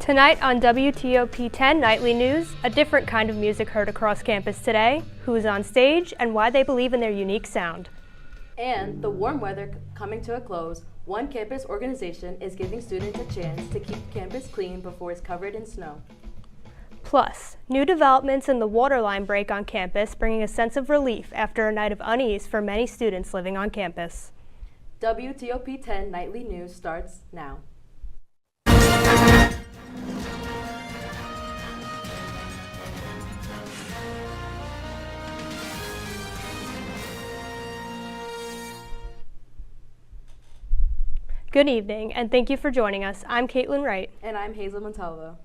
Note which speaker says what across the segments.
Speaker 1: Tonight on WTOP-10 Nightly News, a different kind of music heard across campus today, who's on stage, and why they believe in their unique sound.
Speaker 2: And the warm weather coming to a close, one campus organization is giving students a chance to keep campus clean before it's covered in snow.
Speaker 1: Plus, new developments in the water line break on campus bringing a sense of relief after a night of unease for many students living on campus.
Speaker 2: WTOP-10 Nightly News starts now.
Speaker 1: Good evening, and thank you for joining us. I'm Caitlin Wright.
Speaker 2: And I'm Hazel Montalvo.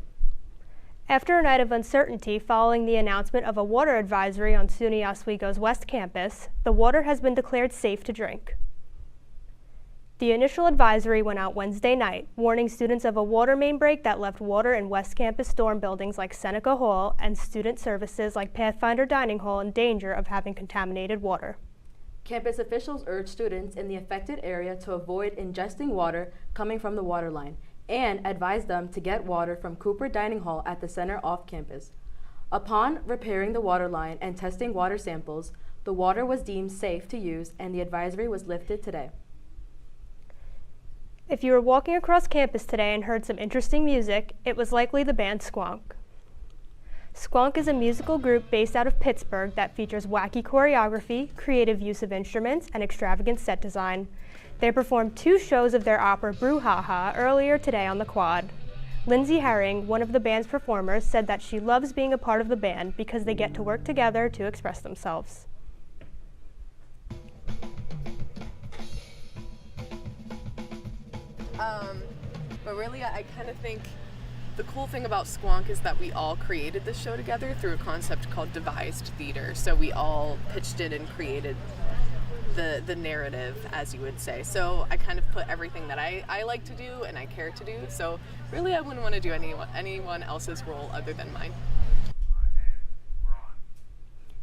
Speaker 1: After a night of uncertainty following the announcement of a water advisory on SUNY Oswego's West Campus, the water has been declared safe to drink. The initial advisory went out Wednesday night, warning students of a water main break that left water in West Campus dorm buildings like Seneca Hall and student services like Pathfinder Dining Hall in danger of having contaminated water.
Speaker 2: Campus officials urge students in the affected area to avoid ingesting water coming from the water line and advise them to get water from Cooper Dining Hall at the center off campus. Upon repairing the water line and testing water samples, the water was deemed safe to use and the advisory was lifted today.
Speaker 1: If you were walking across campus today and heard some interesting music, it was likely the band Squonk. Squonk is a musical group based out of Pittsburgh that features wacky choreography, creative use of instruments, and extravagant set design. They performed 2 shows of their opera Brouhaha earlier today on the Quad. Lindsay Herring, one of the band's performers, said that she loves being a part of the band because they get to work together to express themselves.
Speaker 3: But really, I kind of think the cool thing about Squonk is that we all created this show together through a concept called devised theater. So we all pitched it and created the narrative, as you would say. So I kind of put everything that I like to do and I care to do. So really, I wouldn't want to do anyone else's role other than mine.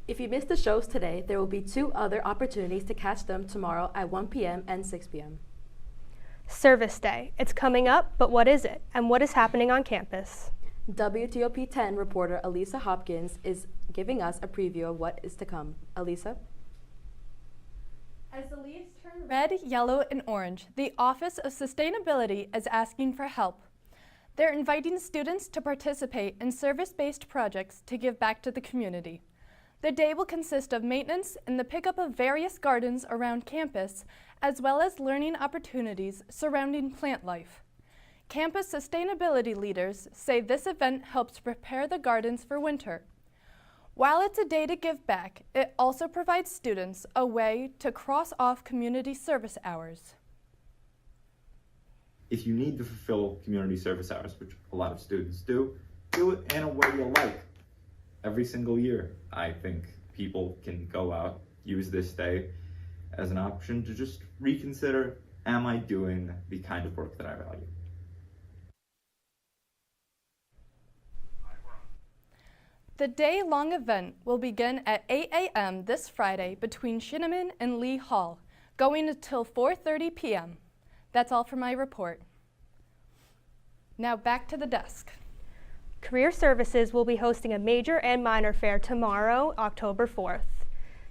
Speaker 2: If you missed the shows today, there will be 2 other opportunities to catch them tomorrow at 1 p.m. and 6 p.m.
Speaker 1: Service Day. It's coming up, but what is it? And what is happening on campus?
Speaker 2: WTOP-10 reporter Elisa Hopkins is giving us a preview of what is to come. Elisa?
Speaker 4: As the leaves turn red, yellow, and orange, the Office of Sustainability is asking for help. They're inviting students to participate in service-based projects to give back to the community. The day will consist of maintenance and the pickup of various gardens around campus, as well as learning opportunities surrounding plant life. Campus sustainability leaders say this event helps prepare the gardens for winter. While it's a day to give back, it also provides students a way to cross off community service hours.
Speaker 5: If you need to fulfill community service hours, which a lot of students do it in a way you like. Every single year, I think people can go out, use this day as an option to just reconsider, am I doing the kind of work that I value?
Speaker 4: The day-long event will begin at 8 a.m. this Friday between Shinneman and Lee Hall, going until 4:30 p.m. That's all for my report. Now back to the desk.
Speaker 1: Career Services will be hosting a major and minor fair tomorrow, October 4th.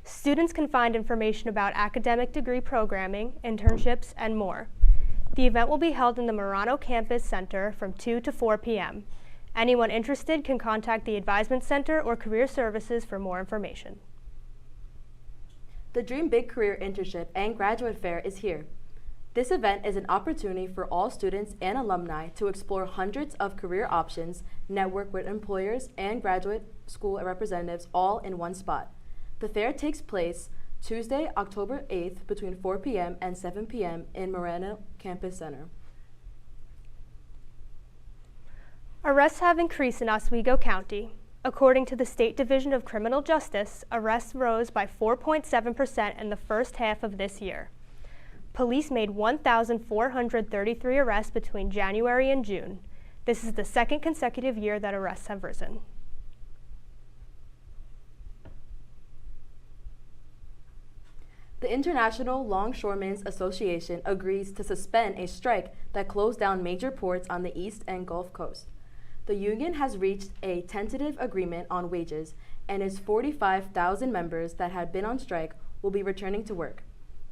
Speaker 1: Students can find information about academic degree programming, internships, and more. The event will be held in the Marano Campus Center from 2 to 4 p.m. Anyone interested can contact the Advisement Center or Career Services for more information.
Speaker 2: The Dream Big Career Internship and Graduate Fair is here. This event is an opportunity for all students and alumni to explore hundreds of career options, network with employers and graduate school representatives all in one spot. The fair takes place Tuesday, October 8th between 4 p.m. and 7 p.m. in Marano Campus Center.
Speaker 1: Arrests have increased in Oswego County. According to the State Division of Criminal Justice, arrests rose by 4.7% in the first half of this year. Police made 1,433 arrests between January and June. This is the 2nd consecutive year that arrests have risen.
Speaker 2: The International Longshoremen's Association agrees to suspend a strike that closed down major ports on the East and Gulf Coast. The union has reached a tentative agreement on wages, and its 45,000 members that had been on strike will be returning to work.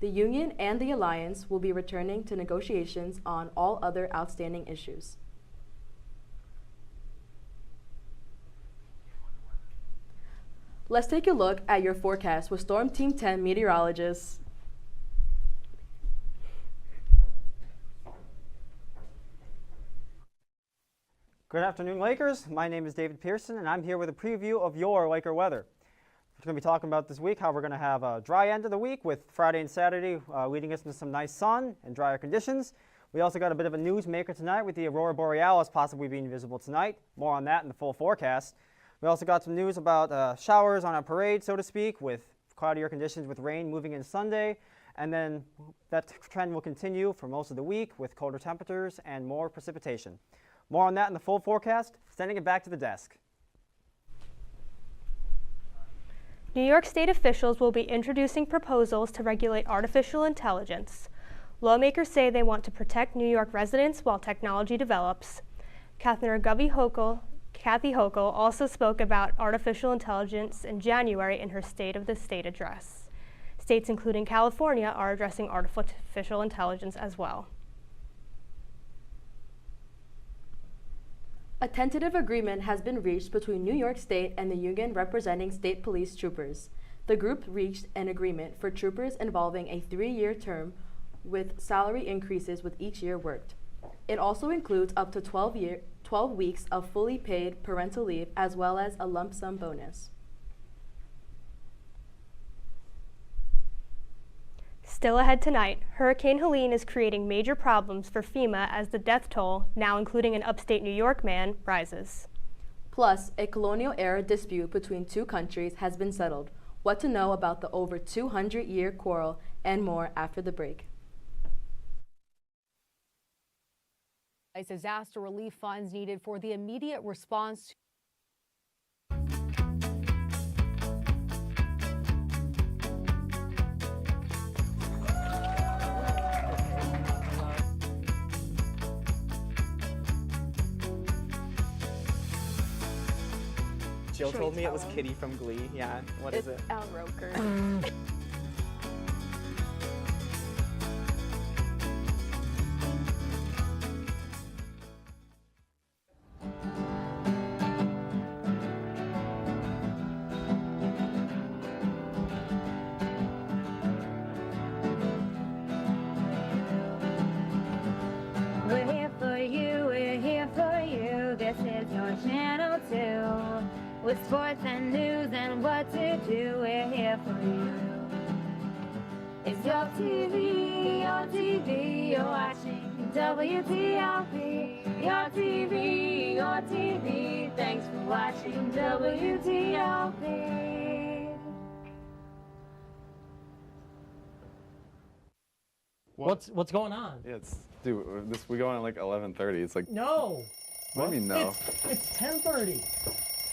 Speaker 2: The union and the alliance will be returning to negotiations on all other outstanding issues. Let's take a look at your forecast with Storm Team 10 meteorologists.
Speaker 6: Good afternoon, Lakers. My name is David Pearson, and I'm here with a preview of your Laker weather. We're going to be talking about this week how we're going to have a dry end of the week with Friday and Saturday leading us into some nice sun and drier conditions. We also got a bit of a newsmaker tonight with the Aurora Borealis possibly being visible tonight. More on that in the full forecast. We also got some news about showers on a parade, so to speak, with cloudier conditions with rain moving in Sunday. And then that trend will continue for most of the week with colder temperatures and more precipitation. More on that in the full forecast. Sending it back to the desk.
Speaker 1: New York State officials will be introducing proposals to regulate artificial intelligence. Lawmakers say they want to protect New York residents while technology develops. Kathy Hochul also spoke about artificial intelligence in January in her State of the State address. States including California are addressing artificial intelligence as well.
Speaker 2: A tentative agreement has been reached between New York State and the union representing state police troopers. The group reached an agreement for troopers involving a 3-year term with salary increases with each year worked. It also includes up to 12 weeks of fully paid parental leave as well as a lump sum bonus.
Speaker 1: Still ahead tonight, Hurricane Helene is creating major problems for FEMA as the death toll, now including an upstate New York man, rises.
Speaker 2: Plus, a colonial-era dispute between two countries has been settled. What to know about the over 200-year quarrel and more after the break.
Speaker 7: Disaster relief funds needed for the immediate response to
Speaker 8: Jill told me it was Kitty from Glee. Yeah, what is it?
Speaker 9: Al Roker.
Speaker 10: We're here for you, we're here for you. This is your channel 2. With sports and news and what to do, we're here for you. It's your TV, you're watching WTOP. Your TV, thanks for watching WTOP.
Speaker 11: What's going on?
Speaker 12: Yeah, we go on at like 11:30. It's like
Speaker 11: No.
Speaker 12: What do you mean no?
Speaker 11: It's 10:30.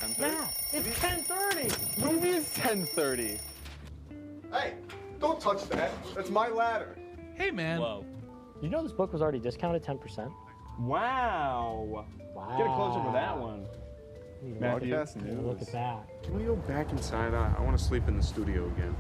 Speaker 12: 10:30?
Speaker 11: Yeah, it's 10:30.
Speaker 12: What do you mean it's 10:30? Hey, don't touch that. That's my ladder.
Speaker 11: Hey, man.
Speaker 8: Whoa.
Speaker 11: You know this book was already discounted 10%?
Speaker 8: Wow. Get a closer with that one.
Speaker 11: Matthew,
Speaker 12: Broadcast news.
Speaker 11: look at that.
Speaker 13: Can we go back inside? I want to sleep in the studio again.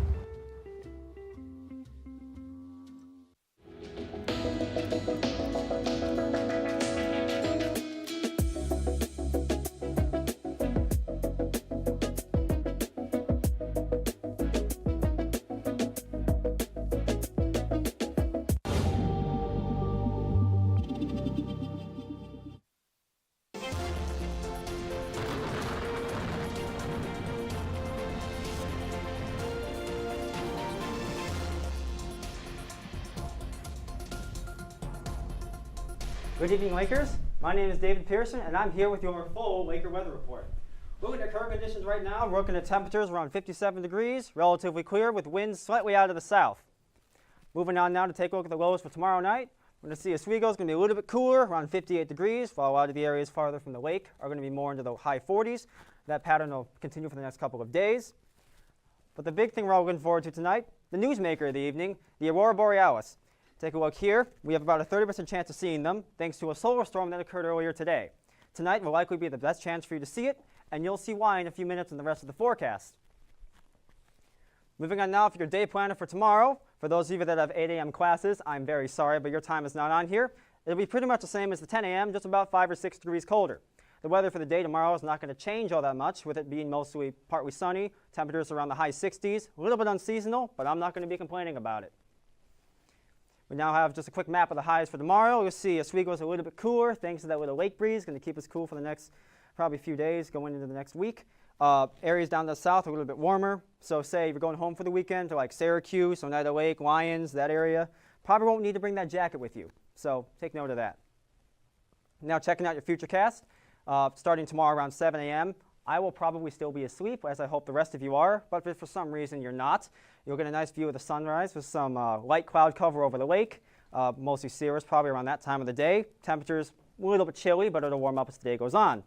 Speaker 6: Good evening, Lakers. My name is David Pearson, and I'm here with your full Laker weather report. Looking at current conditions right now, we're looking at temperatures around 57 degrees, relatively clear with winds slightly out of the south. Moving on now to take a look at the lows for tomorrow night. We're going to see Oswego is going to be a little bit cooler, around 58 degrees, while a lot of the areas farther from the lake are going to be more into the high 40s. That pattern will continue for the next couple of days. But the big thing we're all looking forward to tonight, the newsmaker of the evening, the Aurora Borealis. Take a look here. We have about a 30% chance of seeing them, thanks to a solar storm that occurred earlier today. Tonight will likely be the best chance for you to see it, and you'll see why in a few minutes in the rest of the forecast. Moving on now for your day planner for tomorrow. For those of you that have 8 a.m. classes, I'm very sorry, but your time is not on here. It'll be pretty much the same as the 10 a.m., just about 5 or 6 degrees colder. The weather for the day tomorrow is not going to change all that much, with it being mostly partly sunny, temperatures around the high 60s, a little bit unseasonal, but I'm not going to be complaining about it. We now have just a quick map of the highs for tomorrow. You'll see Oswego is a little bit cooler thanks to that little lake breeze, going to keep us cool for the next probably few days going into the next week. Areas down the south are a little bit warmer, so say if you're going home for the weekend to like Syracuse, Oneida Lake, Lyons, that area, probably won't need to bring that jacket with you, so take note of that. Now checking out your futurecast. Starting tomorrow around 7 a.m. I will probably still be asleep, as I hope the rest of you are, but if for some reason you're not, you'll get a nice view of the sunrise with some light cloud cover over the lake, mostly cirrus probably around that time of the day. Temperatures a little bit chilly, but it'll warm up as the day goes on.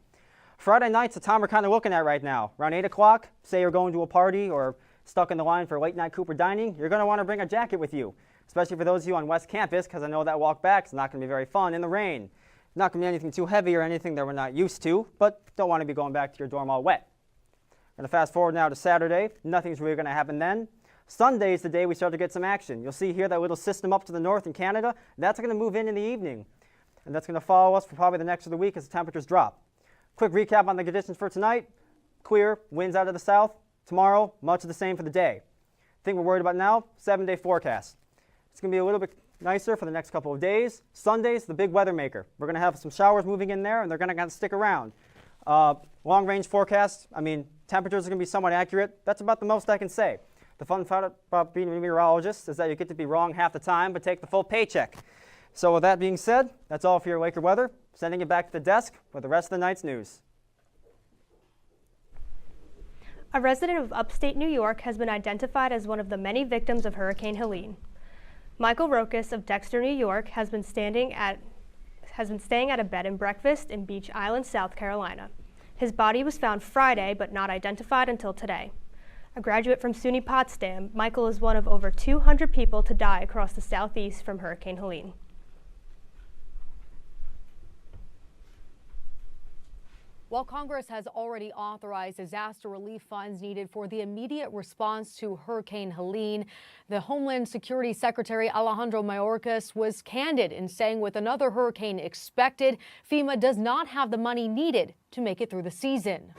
Speaker 6: Friday night's the time we're kind of looking at right now. Around 8 o'clock, say you're going to a party or stuck in the line for late night Cooper dining, you're going to want to bring a jacket with you, especially for those of you on West Campus, because I know that walk back is not going to be very fun in the rain. Not going to be anything too heavy or anything that we're not used to, but don't want to be going back to your dorm all wet. Going to fast forward now to Saturday. Nothing's really going to happen then. Sunday is the day we start to get some action. You'll see here that little system up to the north in Canada. That's going to move in the evening, and that's going to follow us for probably the next of the week as the temperatures drop. Quick recap on the conditions for tonight. Clear, winds out of the south. Tomorrow, much of the same for the day. Thing we're worried about now, 7-day forecast. It's going to be a little bit nicer for the next couple of days. Sunday's the big weather maker. We're going to have some showers moving in there, and they're going to kind of stick around. Long-range forecast, temperatures are going to be somewhat accurate. That's about the most I can say. The fun part about being a meteorologist is that you get to be wrong half the time, but take the full paycheck. So with that being said, that's all for your Laker weather. Sending it back to the desk with the rest of the night's news.
Speaker 1: A resident of upstate New York has been identified as one of the many victims of Hurricane Helene. Michael Rokas of Dexter, New York, has been staying at a bed and breakfast in Beach Island, South Carolina. His body was found Friday, but not identified until today. A graduate from SUNY Potsdam, Michael is one of over 200 people to die across the southeast from Hurricane Helene.
Speaker 7: While Congress has already authorized disaster relief funds needed for the immediate response to Hurricane Helene, the Homeland Security Secretary Alejandro Mayorkas was candid in saying with another hurricane expected, FEMA does not have the money needed to make it through the season.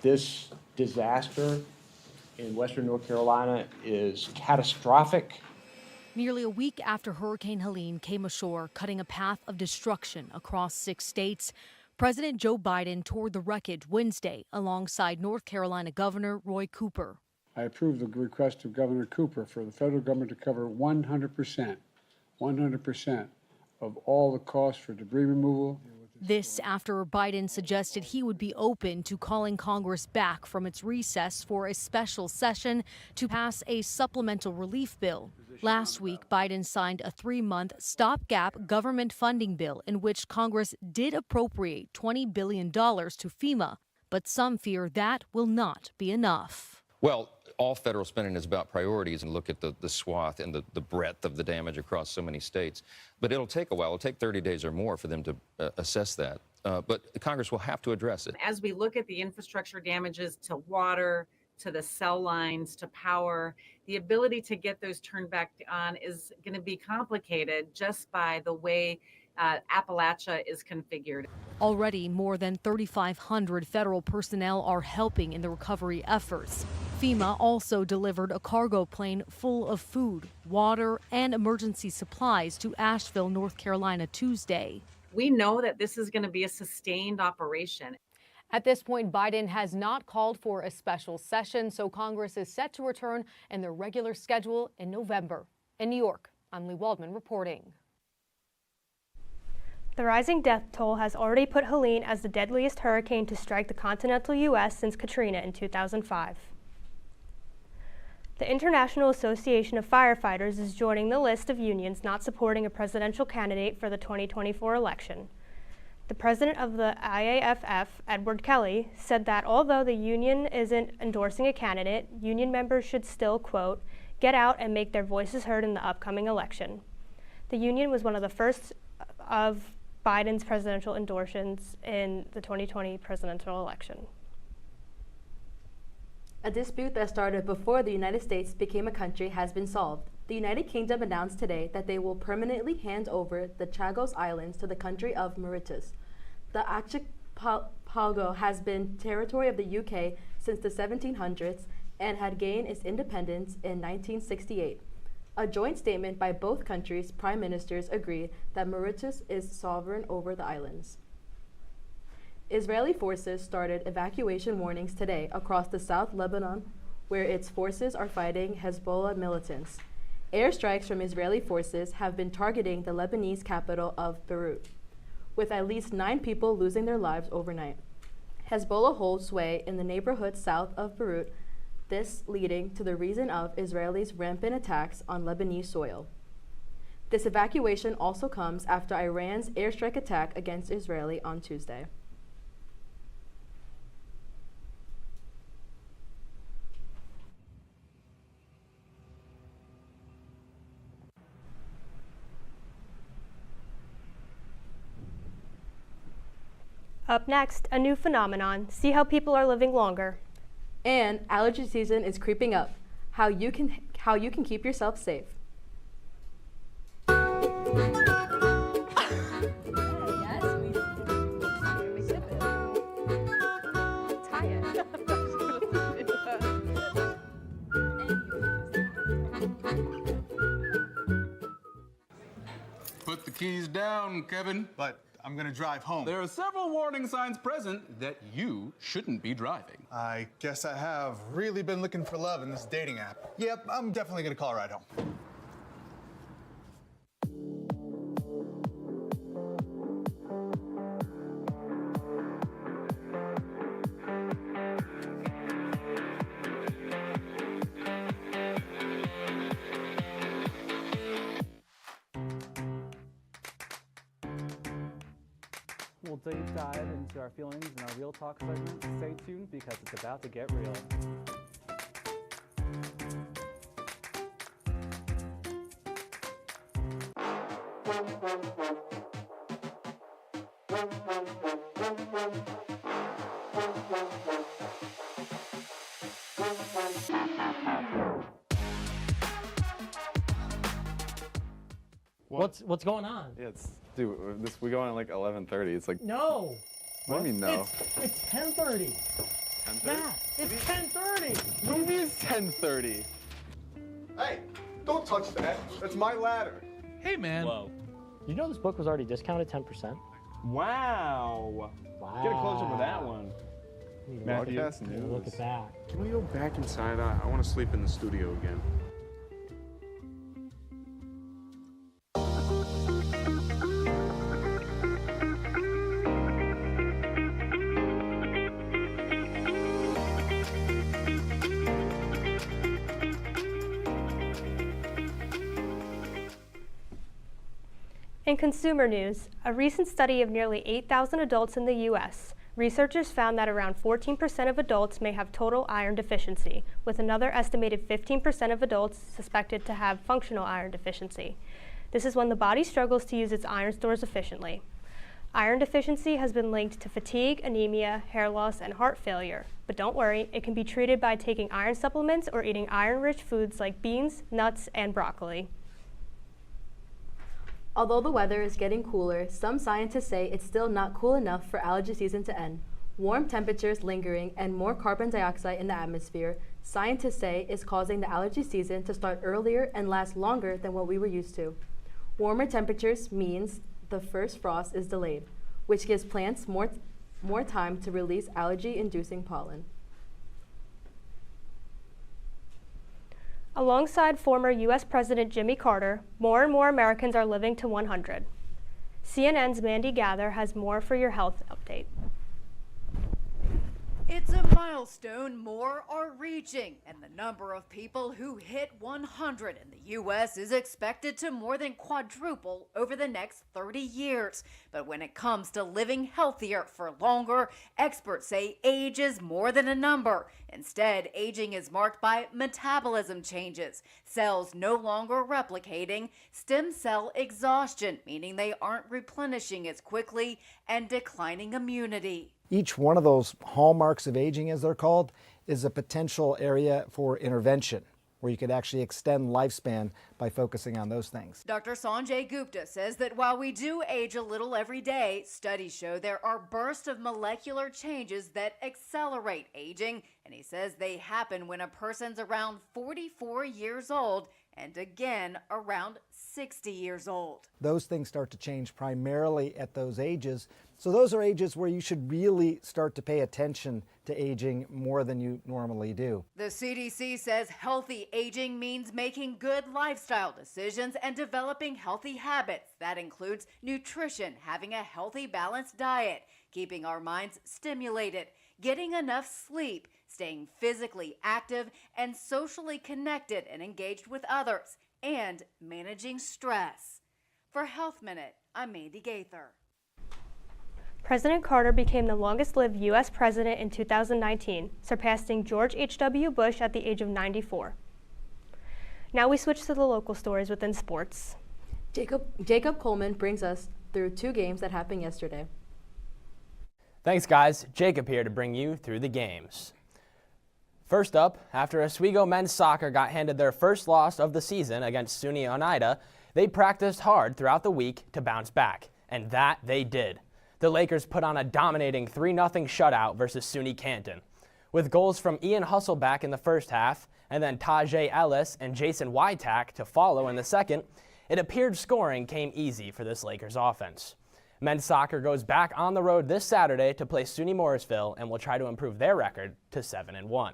Speaker 9: This disaster in western North Carolina is catastrophic.
Speaker 7: Nearly a week after Hurricane Helene came ashore, cutting a path of destruction across 6 states, President Joe Biden toured the wreckage Wednesday alongside North Carolina Governor Roy Cooper.
Speaker 14: I approve the request of Governor Cooper for the federal government to cover 100% of all the costs for debris removal.
Speaker 7: This after Biden suggested he would be open to calling Congress back from its recess for a special session to pass a supplemental relief bill. Last week, Biden signed a 3-month stopgap government funding bill in which Congress did appropriate $20 billion to FEMA, but some fear that will not be enough.
Speaker 15: Well, all federal spending is about priorities and look at the swath and the breadth of the damage across so many states. But it'll take a while. It'll take 30 days or more for them to assess that. But Congress will have to address it.
Speaker 16: As we look at the infrastructure damages to water, to the cell lines, to power, the ability to get those turned back on is going to be complicated just by the way Appalachia is configured.
Speaker 7: Already, more than 3,500 federal personnel are helping in the recovery efforts. FEMA also delivered a cargo plane full of food, water, and emergency supplies to Asheville, North Carolina, Tuesday.
Speaker 16: We know that this is going to be a sustained operation.
Speaker 7: At this point, Biden has not called for a special session, so Congress is set to return in their regular schedule in November. In New York, I'm Lee Waldman reporting.
Speaker 1: The rising death toll has already put Helene as the deadliest hurricane to strike the continental U.S. since Katrina in 2005. The International Association of Firefighters is joining the list of unions not supporting a presidential candidate for the 2024 election. The president of the IAFF, Edward Kelly, said that although the union isn't endorsing a candidate, union members should still, quote, get out and make their voices heard in the upcoming election. The union was one of the first of Biden's presidential endorsements in the 2020 presidential election.
Speaker 2: A dispute that started before the United States became a country has been solved. The United Kingdom announced today that they will permanently hand over the Chagos Islands to the country of Mauritius. The archipelago has been territory of the UK since the 1700s and had gained its independence in 1968. A joint statement by both countries' prime ministers agreed that Mauritius is sovereign over the islands. Israeli forces started evacuation warnings today across the South Lebanon, where its forces are fighting Hezbollah militants. Airstrikes from Israeli forces have been targeting the Lebanese capital of Beirut, with at least 9 people losing their lives overnight. Hezbollah holds sway in the neighborhood south of Beirut, this leading to the reason of Israelis' rampant attacks on Lebanese soil. This evacuation also comes after Iran's airstrike attack against Israel on Tuesday.
Speaker 1: Up next, a new phenomenon. See how people are living longer.
Speaker 2: And allergy season is creeping up. How you can keep yourself safe.
Speaker 17: Put the keys down, Kevin.
Speaker 12: But I'm gonna drive home.
Speaker 17: There are several warning signs present that you shouldn't be driving.
Speaker 12: I guess I have really been looking for love in this dating app. Yep, I'm definitely gonna call a ride home.
Speaker 18: We'll deep dive into our feelings in our Real Talk segment. Stay tuned because it's about to get real.
Speaker 11: What's going on?
Speaker 13: Yeah, dude, we go on at like 11:30. It's like
Speaker 11: No.
Speaker 13: What do you mean no?
Speaker 11: It's 10:30.
Speaker 13: 10:30?
Speaker 11: Yeah, it's 10:30.
Speaker 13: What do you mean it's 10:30?
Speaker 12: Hey, don't touch that. That's my ladder.
Speaker 11: Hey, man.
Speaker 8: Whoa.
Speaker 11: You know this book was already discounted 10%?
Speaker 8: Wow. Get a close up of that one.
Speaker 13: Matthew, news.
Speaker 11: Look at that.
Speaker 13: Can we go back inside? I want to sleep in the studio again.
Speaker 1: In consumer news, a recent study of nearly 8,000 adults in the U.S., researchers found that around 14% of adults may have total iron deficiency, with another estimated 15% of adults suspected to have functional iron deficiency. This is when the body struggles to use its iron stores efficiently. Iron deficiency has been linked to fatigue, anemia, hair loss, and heart failure. But don't worry, it can be treated by taking iron supplements or eating iron-rich foods like beans, nuts, and broccoli.
Speaker 2: Although the weather is getting cooler, some scientists say it's still not cool enough for allergy season to end. Warm temperatures lingering and more carbon dioxide in the atmosphere, scientists say is causing the allergy season to start earlier and last longer than what we were used to. Warmer temperatures means the first frost is delayed, which gives plants more time to release allergy-inducing pollen.
Speaker 1: Alongside former U.S. President Jimmy Carter, more and more Americans are living to 100. CNN's Mandy Gather has more for your health update.
Speaker 19: It's a milestone more are reaching, and the number of people who hit 100 in the U.S. is expected to more than quadruple over the next 30 years. But when it comes to living healthier for longer, experts say age is more than a number. Instead, aging is marked by metabolism changes, cells no longer replicating, stem cell exhaustion, meaning they aren't replenishing as quickly, and declining immunity.
Speaker 20: Each one of those hallmarks of aging, as they're called, is a potential area for intervention where you could actually extend lifespan by focusing on those things.
Speaker 19: Dr. Sanjay Gupta says that while we do age a little every day, studies show there are bursts of molecular changes that accelerate aging, and he says they happen when a person's around 44 years old and again around 60 years old.
Speaker 20: Those things start to change primarily at those ages. So those are ages where you should really start to pay attention to aging more than you normally do.
Speaker 19: The CDC says healthy aging means making good lifestyle decisions and developing healthy habits. That includes nutrition, having a healthy, balanced diet, keeping our minds stimulated, getting enough sleep, staying physically active and socially connected and engaged with others, and managing stress. For Health Minute, I'm Mandy Gaither.
Speaker 1: President Carter became the longest-lived U.S. president in 2019, surpassing George H.W. Bush at the age of 94. Now we switch to the local stories within sports.
Speaker 2: Jacob Coleman brings us through two games that happened yesterday.
Speaker 21: Thanks, guys. Jacob here to bring you through the games. First up, after Oswego men's soccer got handed their first loss of the season against SUNY Oneida, they practiced hard throughout the week to bounce back, and that they did. The Lakers put on a dominating 3-0 shutout versus SUNY Canton. With goals from Ian Husselback in the first half, and then Tajay Ellis and Jason Wytak to follow in the second, it appeared scoring came easy for this Lakers offense. Men's soccer goes back on the road this Saturday to play SUNY Morrisville and will try to improve their record to 7-1.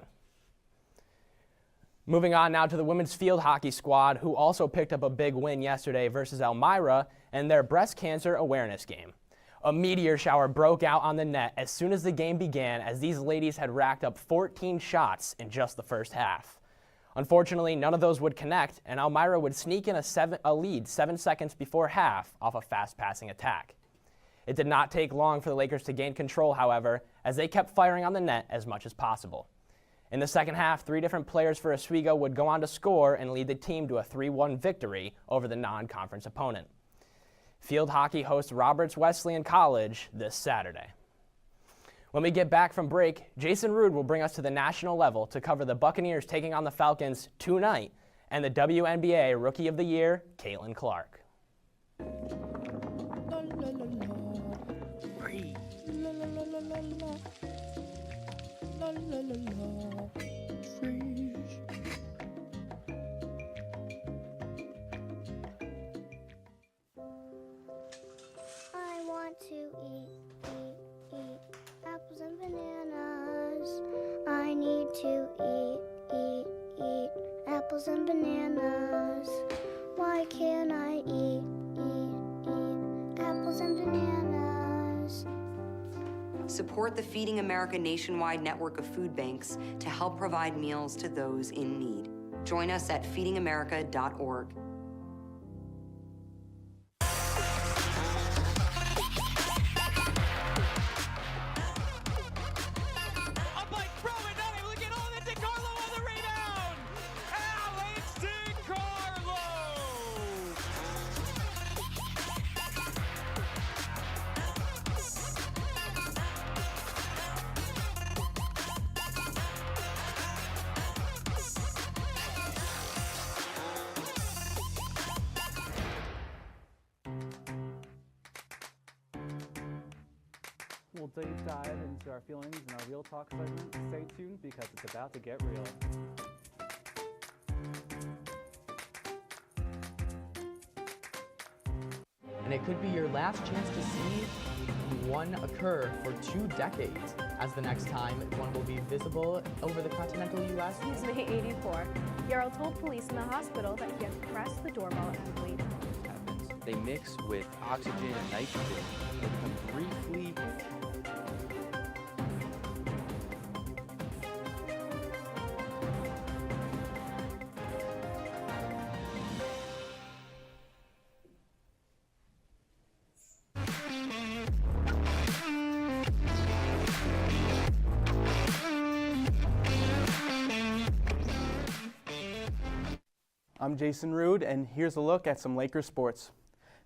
Speaker 21: Moving on now to the women's field hockey squad, who also picked up a big win yesterday versus Elmira in their breast cancer awareness game. A meteor shower broke out on the net as soon as the game began, as these ladies had racked up 14 shots in just the first half. Unfortunately, none of those would connect, and Elmira would sneak in a lead 7 seconds before half off a fast-passing attack. It did not take long for the Lakers to gain control, however, as they kept firing on the net as much as possible. In the second half, 3 different players for Oswego would go on to score and lead the team to a 3-1 victory over the non-conference opponent. Field hockey hosts Roberts Wesleyan College this Saturday. When we get back from break, Jason Rude will bring us to the national level to cover the Buccaneers taking on the Falcons tonight and the WNBA Rookie of the Year, Caitlin Clark.
Speaker 22: I want to eat apples and bananas. I need to eat apples and bananas. Why can't I eat apples and bananas?
Speaker 23: Support the Feeding America nationwide network of food banks to help provide meals to those in need. Join us at feedingamerica.org.
Speaker 18: We'll deep dive into our feelings in our Real Talk segment. Stay tuned because it's about to get real.
Speaker 24: And it could be your last chance to see one occur for 2 decades, as the next time one will be visible over the continental U.S.
Speaker 25: He's May 84. Yarrow told police in the hospital that he had pressed the doorbell and waited.
Speaker 26: They mix with oxygen and nitrogen. They become briefly
Speaker 3: I'm Jason Rude, and here's a look at some Laker sports.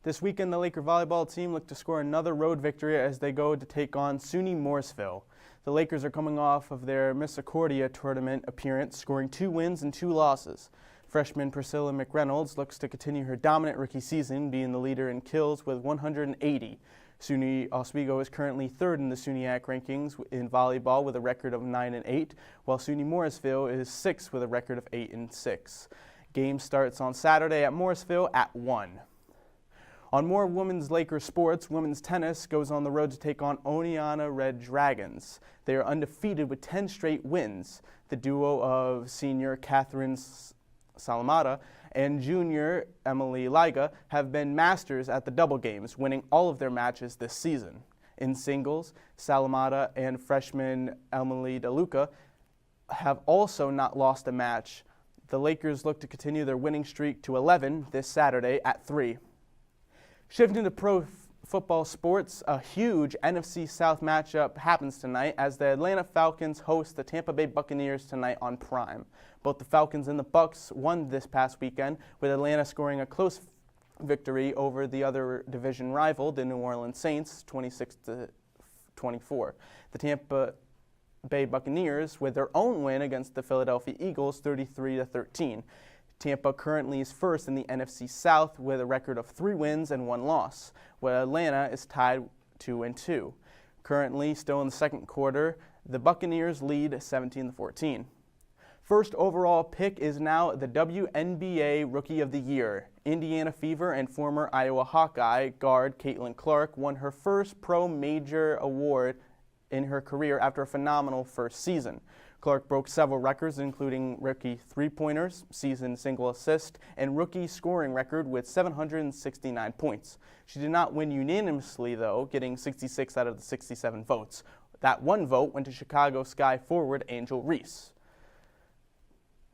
Speaker 3: This weekend, the Laker volleyball team looked to score another road victory as they go to take on SUNY Morrisville. The Lakers are coming off of their Misericordia tournament appearance, scoring 2 wins and 2 losses. Freshman Priscilla McReynolds looks to continue her dominant rookie season, being the leader in kills with 180. SUNY Oswego is currently 3rd in the SUNYAC rankings in volleyball with a record of 9-8, while SUNY Morrisville is 6th with a record of 8-6. Game starts on Saturday at Morrisville at 1. On more women's Laker sports, women's tennis goes on the road to take on Oneonta Red Dragons. They are undefeated with 10 straight wins. The duo of senior Catherine Salamata and junior Emily Liga have been masters at the double games, winning all of their matches this season. In singles, Salamata and freshman Emily DeLuca have also not lost a match. The Lakers look to continue their winning streak to 11 this Saturday at 3. Shifting to pro football sports, a huge NFC South matchup happens tonight as the Atlanta Falcons host the Tampa Bay Buccaneers tonight on Prime. Both the Falcons and the Bucs won this past weekend, with Atlanta scoring a close victory over the other division rival, the New Orleans Saints, 26-24. The Tampa Bay Buccaneers with their own win against the Philadelphia Eagles, 33-13. Tampa currently is first in the NFC South with a record of 3 wins and 1 loss, while Atlanta is tied 2-2. Currently, still in the second quarter, the Buccaneers lead 17-14. First overall pick is now the WNBA Rookie of the Year. Indiana Fever and former Iowa Hawkeye guard Caitlin Clark won her first pro major award in her career after a phenomenal first season. Clark broke several records, including rookie three-pointers, season single assist, and rookie scoring record with 769 points. She did not win unanimously, though, getting 66 out of the 67 votes. That one vote went to Chicago Sky forward Angel Reese.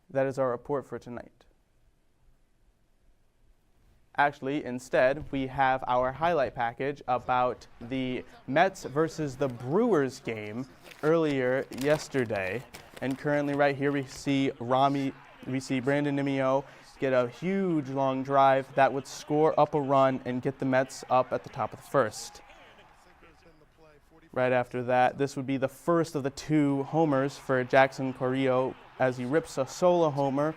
Speaker 3: That is our report for tonight. Actually, instead, we have our highlight package about the Mets versus the Brewers game earlier yesterday. And currently right here we see Brandon Nimio get a huge long drive that would score up a run and get the Mets up at the top of the first. Right after that, this would be the first of the 2 homers for Jackson Carrillo as he rips a solo homer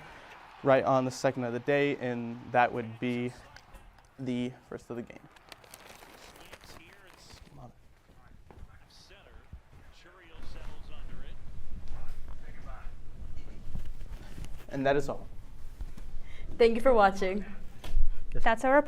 Speaker 3: right on the second of the day, and that would be the first of the game. And that is all.
Speaker 2: Thank you for watching.
Speaker 1: That's our report.